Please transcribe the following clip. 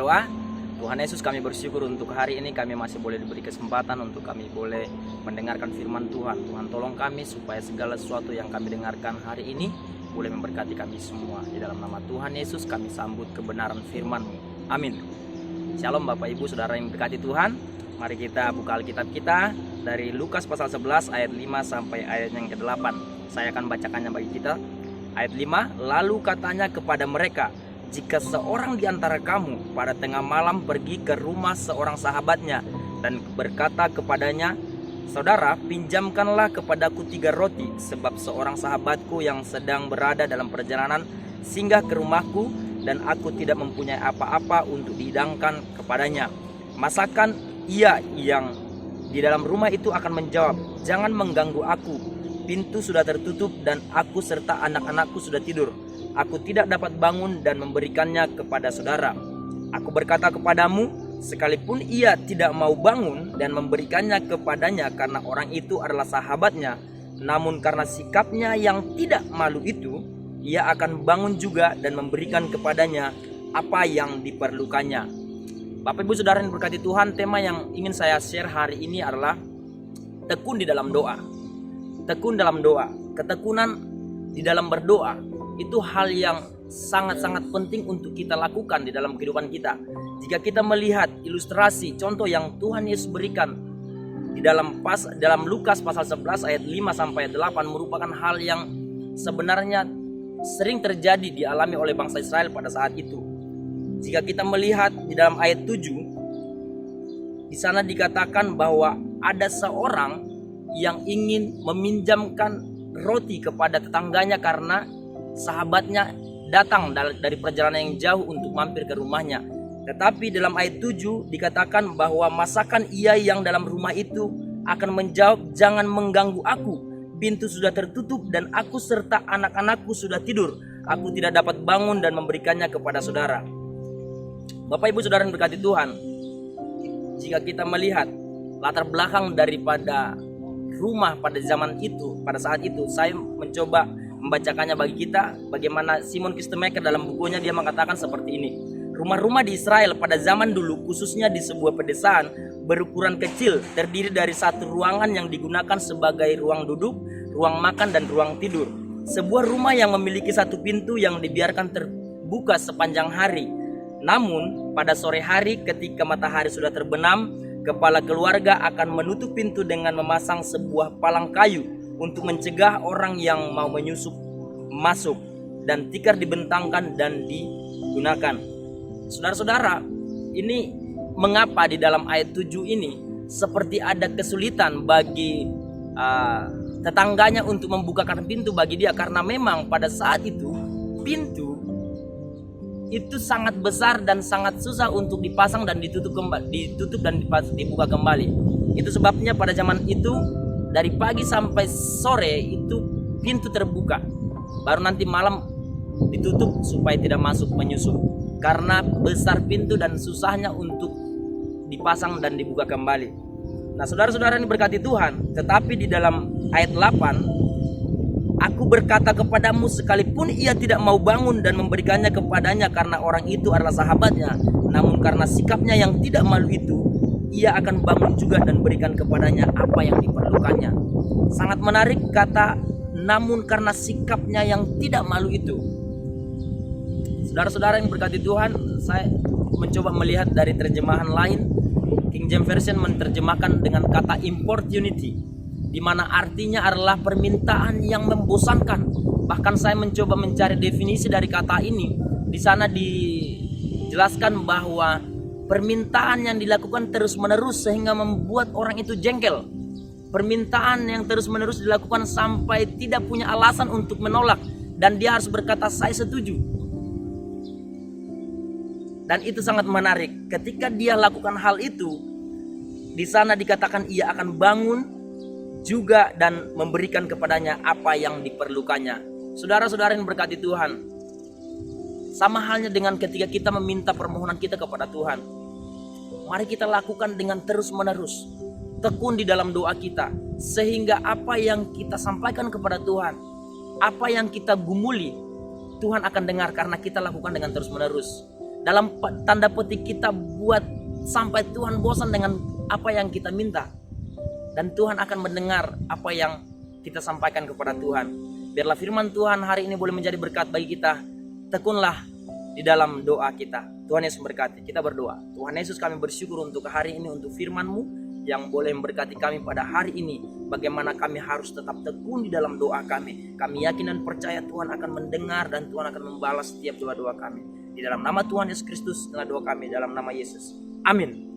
berdoa. Tuhan Yesus, kami bersyukur untuk hari ini kami masih boleh diberi kesempatan untuk kami boleh mendengarkan firman Tuhan. Tuhan tolong kami supaya segala sesuatu yang kami dengarkan hari ini boleh memberkati kami semua. Di dalam nama Tuhan Yesus kami sambut kebenaran firman-Mu. Amin. Shalom Bapak Ibu Saudara yang berkati Tuhan. Mari kita buka Alkitab kita dari Lukas pasal 11 ayat 5 sampai ayat yang ke-8. Saya akan bacakannya bagi kita. Ayat 5, lalu katanya kepada mereka, jika seorang di antara kamu pada tengah malam pergi ke rumah seorang sahabatnya dan berkata kepadanya, saudara, pinjamkanlah kepadaku 3 roti, sebab seorang sahabatku yang sedang berada dalam perjalanan singgah ke rumahku dan aku tidak mempunyai apa-apa untuk dihidangkan kepadanya. Masakan ia yang di dalam rumah itu akan menjawab, jangan mengganggu aku, pintu sudah tertutup dan aku serta anak-anakku sudah tidur. Aku tidak dapat bangun dan memberikannya kepada saudara. Aku berkata kepadamu, sekalipun ia tidak mau bangun dan memberikannya kepadanya karena orang itu adalah sahabatnya, namun karena sikapnya yang tidak malu itu, ia akan bangun juga dan memberikan kepadanya apa yang diperlukannya. Bapak Ibu Saudara yang berkati Tuhan, tema yang ingin saya share hari ini adalah tekun di dalam doa. Tekun dalam doa, ketekunan di dalam berdoa. Itu hal yang sangat-sangat penting untuk kita lakukan di dalam kehidupan kita. Jika kita melihat ilustrasi contoh yang Tuhan Yesus berikan di dalam Lukas pasal 11 ayat 5 sampai 8 merupakan hal yang sebenarnya sering terjadi dialami oleh bangsa Israel pada saat itu. Jika kita melihat di dalam ayat 7, di sana dikatakan bahwa ada seorang yang ingin meminjamkan roti kepada tetangganya karena sahabatnya datang dari perjalanan yang jauh untuk mampir ke rumahnya. Tetapi dalam ayat 7 dikatakan bahwa masakan ia yang dalam rumah itu akan menjawab, jangan mengganggu aku, pintu sudah tertutup dan aku serta anak-anakku sudah tidur. Aku tidak dapat bangun dan memberikannya kepada saudara. Bapak Ibu Saudara yang berkati Tuhan, jika kita melihat latar belakang daripada rumah pada zaman itu, pada saat itu, saya mencoba membacakannya bagi kita, bagaimana Simon Kistemaker dalam bukunya dia mengatakan seperti ini. Rumah-rumah di Israel pada zaman dulu, khususnya di sebuah pedesaan, berukuran kecil, terdiri dari satu ruangan yang digunakan sebagai ruang duduk, ruang makan dan ruang tidur. Sebuah rumah yang memiliki satu pintu yang dibiarkan terbuka sepanjang hari. Namun pada sore hari ketika matahari sudah terbenam, kepala keluarga akan menutup pintu dengan memasang sebuah palang kayu untuk mencegah orang yang mau menyusup masuk, dan tikar dibentangkan dan digunakan. Saudara-saudara, ini mengapa di dalam ayat 7 ini seperti ada kesulitan bagi tetangganya untuk membukakan pintu bagi dia, karena memang pada saat itu pintu itu sangat besar dan sangat susah untuk dipasang dan ditutup dan dibuka kembali. Itu sebabnya pada zaman itu dari pagi sampai sore itu pintu terbuka, baru nanti malam ditutup supaya tidak masuk menyusup, karena besar pintu dan susahnya untuk dipasang dan dibuka kembali. Nah saudara-saudara ini berkati Tuhan, tetapi di dalam ayat 8, aku berkata kepadamu, sekalipun ia tidak mau bangun dan memberikannya kepadanya karena orang itu adalah sahabatnya, namun karena sikapnya yang tidak malu itu, ia akan bangun juga dan berikan kepadanya apa yang diperlukannya. Sangat menarik kata namun karena sikapnya yang tidak malu itu. Saudara-saudara yang berkati Tuhan, saya mencoba melihat dari terjemahan lain. King James Version menerjemahkan dengan kata importunity, di mana artinya adalah permintaan yang membosankan. Bahkan saya mencoba mencari definisi dari kata ini. Di sana dijelaskan bahwa permintaan yang dilakukan terus-menerus sehingga membuat orang itu jengkel. Permintaan yang terus-menerus dilakukan sampai tidak punya alasan untuk menolak, dan dia harus berkata saya setuju. Dan itu sangat menarik. Ketika dia lakukan hal itu, di sana dikatakan ia akan bangun juga dan memberikan kepadanya apa yang diperlukannya. Saudara-saudara yang berkati Tuhan, sama halnya dengan ketika kita meminta permohonan kita kepada Tuhan, mari kita lakukan dengan terus-menerus, tekun di dalam doa kita, sehingga apa yang kita sampaikan kepada Tuhan, apa yang kita gumuli, Tuhan akan dengar karena kita lakukan dengan terus-menerus. dalam tanda petik kita buat sampai Tuhan bosan dengan apa yang kita minta. Dan Tuhan akan mendengar apa yang kita sampaikan kepada Tuhan. Biarlah firman Tuhan hari ini boleh menjadi berkat bagi kita. Tekunlah di dalam doa kita. Tuhan Yesus memberkati. Kita berdoa. Tuhan Yesus, kami bersyukur untuk hari ini, untuk firman-Mu yang boleh memberkati kami pada hari ini. Bagaimana kami harus tetap tekun di dalam doa kami. Kami yakin dan percaya Tuhan akan mendengar dan Tuhan akan membalas setiap doa-doa kami. Di dalam nama Tuhan Yesus Kristus, adalah doa kami dalam nama Yesus. Amin.